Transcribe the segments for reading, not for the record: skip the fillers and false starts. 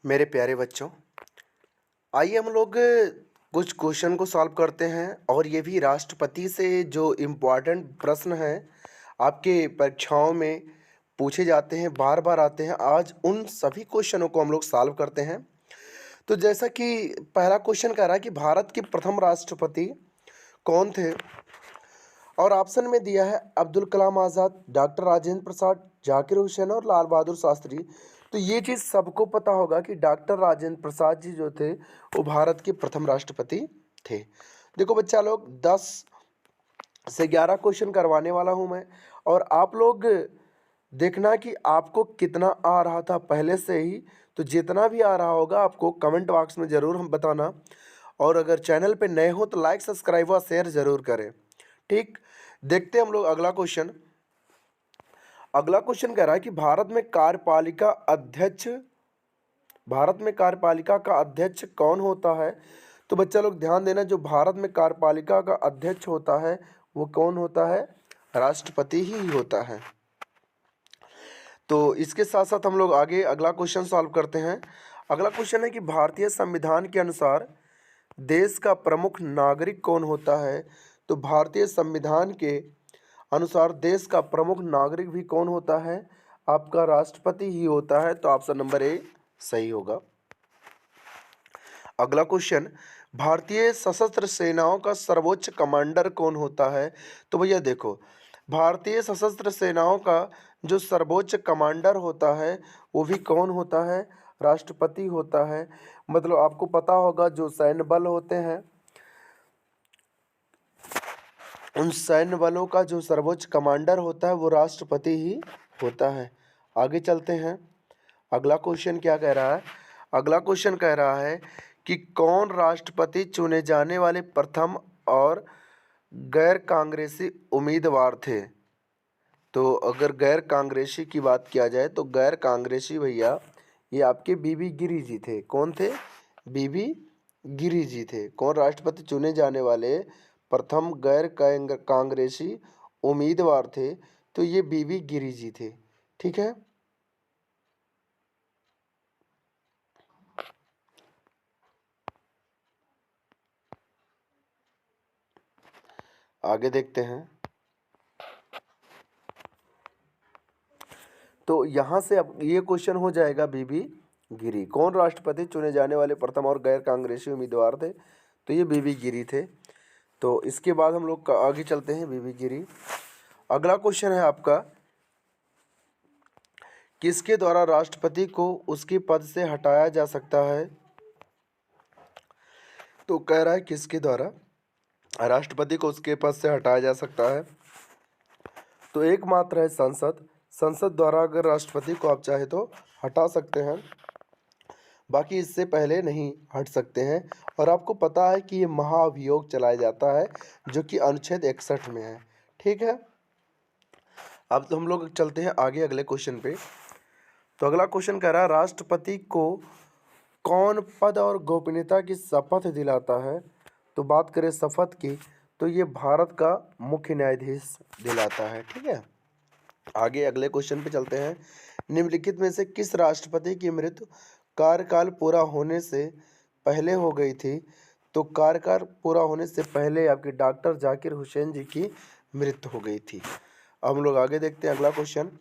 मेरे प्यारे बच्चों, आइए हम लोग कुछ क्वेश्चन को सॉल्व करते हैं और ये भी राष्ट्रपति से जो इम्पोर्टेंट प्रश्न हैं आपके परीक्षाओं में पूछे जाते हैं, बार बार आते हैं। आज उन सभी क्वेश्चनों को हम लोग सॉल्व करते हैं। तो जैसा कि पहला क्वेश्चन कह रहा है कि भारत के प्रथम राष्ट्रपति कौन थे, और ऑप्शन में दिया है अब्दुल कलाम आज़ाद, डॉक्टर राजेंद्र प्रसाद, जाकिर हुसैन और लाल बहादुर शास्त्री। तो ये चीज़ सबको पता होगा कि डॉक्टर राजेंद्र प्रसाद जी जो थे वो भारत के प्रथम राष्ट्रपति थे। देखो बच्चा लोग, 10 से 11 क्वेश्चन करवाने वाला हूँ मैं, और आप लोग देखना कि आपको कितना आ रहा था पहले से ही। तो जितना भी आ रहा होगा आपको कमेंट बॉक्स में ज़रूर हम बताना, और अगर चैनल पे नए हो तो लाइक, सब्सक्राइब और शेयर ज़रूर करें। ठीक, देखते हैं हम लोग अगला क्वेश्चन। अगला क्वेश्चन कह रहा है कि भारत में कार्यपालिका का अध्यक्ष कौन होता है। तो बच्चा लोग ध्यान देना, जो भारत में कार्यपालिका का अध्यक्ष होता है वो कौन होता है? राष्ट्रपति ही होता है। तो इसके साथ साथ हम लोग आगे अगला क्वेश्चन सॉल्व करते हैं। अगला क्वेश्चन है कि भारतीय संविधान के अनुसार देश का प्रमुख नागरिक कौन होता है। तो भारतीय संविधान के अनुसार देश का प्रमुख नागरिक भी कौन होता है? आपका राष्ट्रपति ही होता है। तो ऑप्शन नंबर ए सही होगा। अगला क्वेश्चन, भारतीय सशस्त्र सेनाओं का सर्वोच्च कमांडर कौन होता है। तो भैया देखो, भारतीय सशस्त्र सेनाओं का जो सर्वोच्च कमांडर होता है वो भी कौन होता है? राष्ट्रपति होता है। मतलब आपको पता होगा जो सैन्य बल होते हैं, उन सैन्य बलों का जो सर्वोच्च कमांडर होता है वो राष्ट्रपति ही होता है। आगे चलते हैं। अगला क्वेश्चन क्या कह रहा है? अगला क्वेश्चन कह रहा है कि कौन राष्ट्रपति चुने जाने वाले प्रथम और गैर कांग्रेसी उम्मीदवार थे। तो अगर गैर कांग्रेसी की बात किया जाए तो गैर कांग्रेसी भैया ये आपके बीबी गिरी जी थे। कौन थे? बीबी गिरी जी थे। कौन राष्ट्रपति चुने जाने वाले प्रथम गैर कांग्रेसी उम्मीदवार थे? तो ये बीबी गिरी जी थे। ठीक है, आगे देखते हैं। तो यहाँ से अब ये क्वेश्चन हो जाएगा, बीबी गिरी कौन राष्ट्रपति चुने जाने वाले प्रथम और गैर कांग्रेसी उम्मीदवार थे। तो ये बीबी गिरी थे। तो इसके बाद हम लोग आगे चलते हैं, बीबी गिरी। अगला क्वेश्चन है आपका, किसके द्वारा राष्ट्रपति को उसके पद से हटाया जा सकता है। तो कह रहा है किसके द्वारा राष्ट्रपति को उसके पद से हटाया जा सकता है। तो एकमात्र है संसद। संसद द्वारा अगर राष्ट्रपति को आप चाहे तो हटा सकते हैं, बाकी इससे पहले नहीं हट सकते हैं। और आपको पता है कि ये महाभियोग चलाया जाता है जो कि अनुच्छेद 61 में है। ठीक है, अब तो हम लोग चलते हैं आगे अगले क्वेश्चन पे। तो अगला क्वेश्चन कह रहा है, राष्ट्रपति को कौन पद और गोपनीयता की शपथ दिलाता है। तो बात करें शपथ की, तो ये भारत का मुख्य न्यायाधीश दिलाता है। ठीक है, आगे अगले क्वेश्चन पे चलते हैं। निम्नलिखित में से किस राष्ट्रपति की मृत्यु कार्यकाल पूरा होने से पहले हो गई थी। तो कार्यकाल पूरा होने से पहले आपके डॉक्टर जाकिर हुसैन जी की मृत्यु हो गई थी। अब हम लोग आगे देखते हैं अगला क्वेश्चन।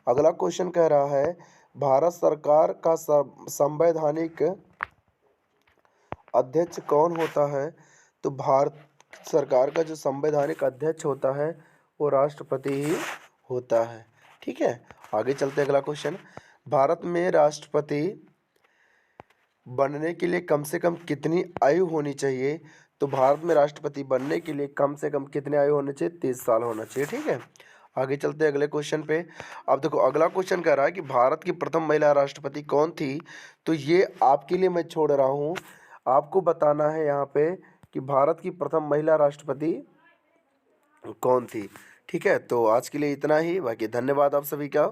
अगला क्वेश्चन कह रहा है, भारत सरकार का संवैधानिक अध्यक्ष कौन होता है। तो भारत सरकार का जो संवैधानिक अध्यक्ष होता है वो राष्ट्रपति ही होता है। ठीक है, आगे चलते हैं अगला क्वेश्चन। भारत में राष्ट्रपति बनने के लिए कम से कम कितनी आयु होनी चाहिए। तो भारत में राष्ट्रपति बनने के लिए कम से कम कितनी आयु होनी चाहिए? 30 साल होना चाहिए। ठीक है, आगे चलते हैं अगले क्वेश्चन पे। अब देखो अगला क्वेश्चन कह रहा है कि भारत की प्रथम महिला राष्ट्रपति कौन थी। तो ये आपके लिए मैं छोड़ रहा हूँ, आपको बताना है यहाँ पे कि भारत की प्रथम महिला राष्ट्रपति कौन थी। ठीक है, तो आज के लिए इतना ही, बाकी धन्यवाद आप सभी का।